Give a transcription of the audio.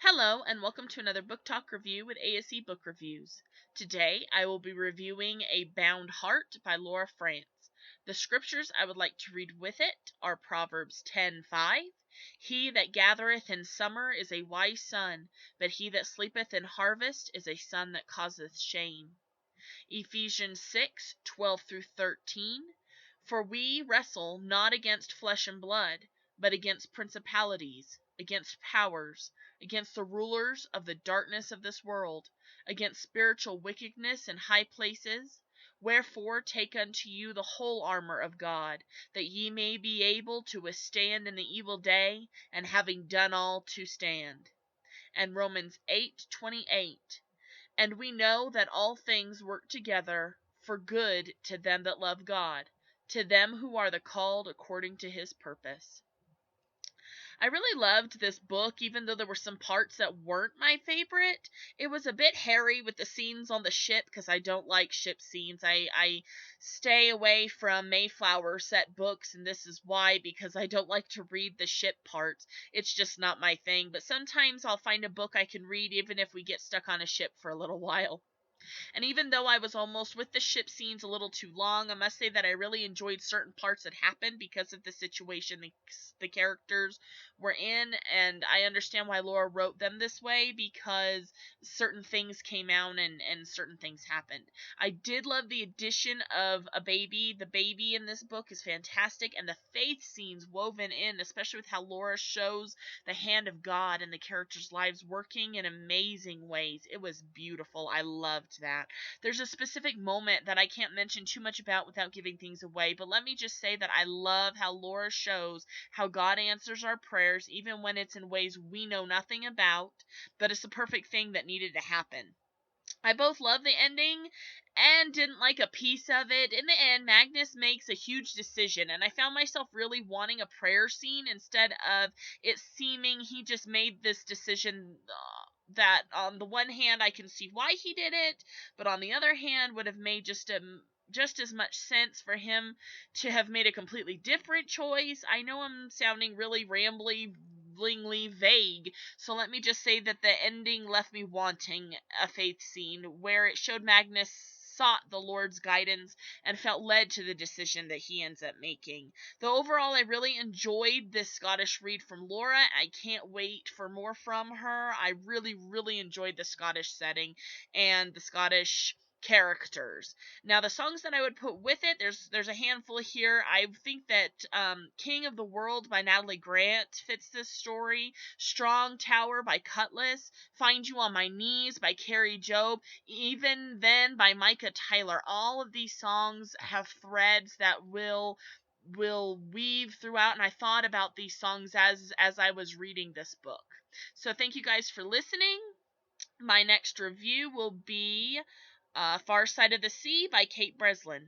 Hello, and welcome to another book talk review with ASE Book Reviews. Today, I will be reviewing A Bound Heart by Laura Frantz. The scriptures I would like to read with it are Proverbs 10:5. He that gathereth in summer is a wise son, but he that sleepeth in harvest is a son that causeth shame. Ephesians 6:12-13. For we wrestle not against flesh and blood, but against principalities, against powers, against the rulers of the darkness of this world, against spiritual wickedness in high places. Wherefore take unto you the whole armor of God, that ye may be able to withstand in the evil day, and having done all to stand. And Romans 8:28. And we know that all things work together for good to them that love God, to them who are the called according to his purpose. I really loved this book, even though there were some parts that weren't my favorite. It was a bit hairy with the scenes on the ship, because I don't like ship scenes. I stay away from Mayflower set books, and this is why, because I don't like to read the ship parts. It's just not my thing, but sometimes I'll find a book I can read even if we get stuck on a ship for a little while. And even though I was almost with the ship scenes a little too long, I must say that I really enjoyed certain parts that happened because of the situation the characters were in, and I understand why Laura wrote them this way, because certain things came out and certain things happened. I did love the addition of a baby. The baby in this book is fantastic, and the faith scenes woven in, especially with how Laura shows the hand of God in the characters' lives working in amazing ways. It was beautiful. I loved that. There's a specific moment that I can't mention too much about without giving things away, but let me just say that I love how Laura shows how God answers our prayers even when it's in ways we know nothing about, but it's the perfect thing that needed to happen. I both love the ending and didn't like a piece of it. In the end, Magnus makes a huge decision, and I found myself really wanting a prayer scene instead of it seeming he just made this decision that on the one hand I can see why he did it, but on the other hand would have made just as much sense for him to have made a completely different choice. I know I'm sounding really ramblingly vague, so let me just say that the ending left me wanting a faith scene where it showed Magnus sought the Lord's guidance and felt led to the decision that he ends up making. Though overall I really enjoyed this Scottish read from Laura. I can't wait for more from her. I really enjoyed the Scottish setting and the Scottish characters. Now the songs that I would put with it, there's a handful here. I think that King of the World by Natalie Grant fits this story. Strong Tower by Cutlass, Find You on My Knees by Carrie Job, Even Then by Micah Tyler. All of these songs have threads that will weave throughout, and I thought about these songs as I was reading this book. So thank you guys for listening. My next review will be Far Side of the Sea by Kate Breslin.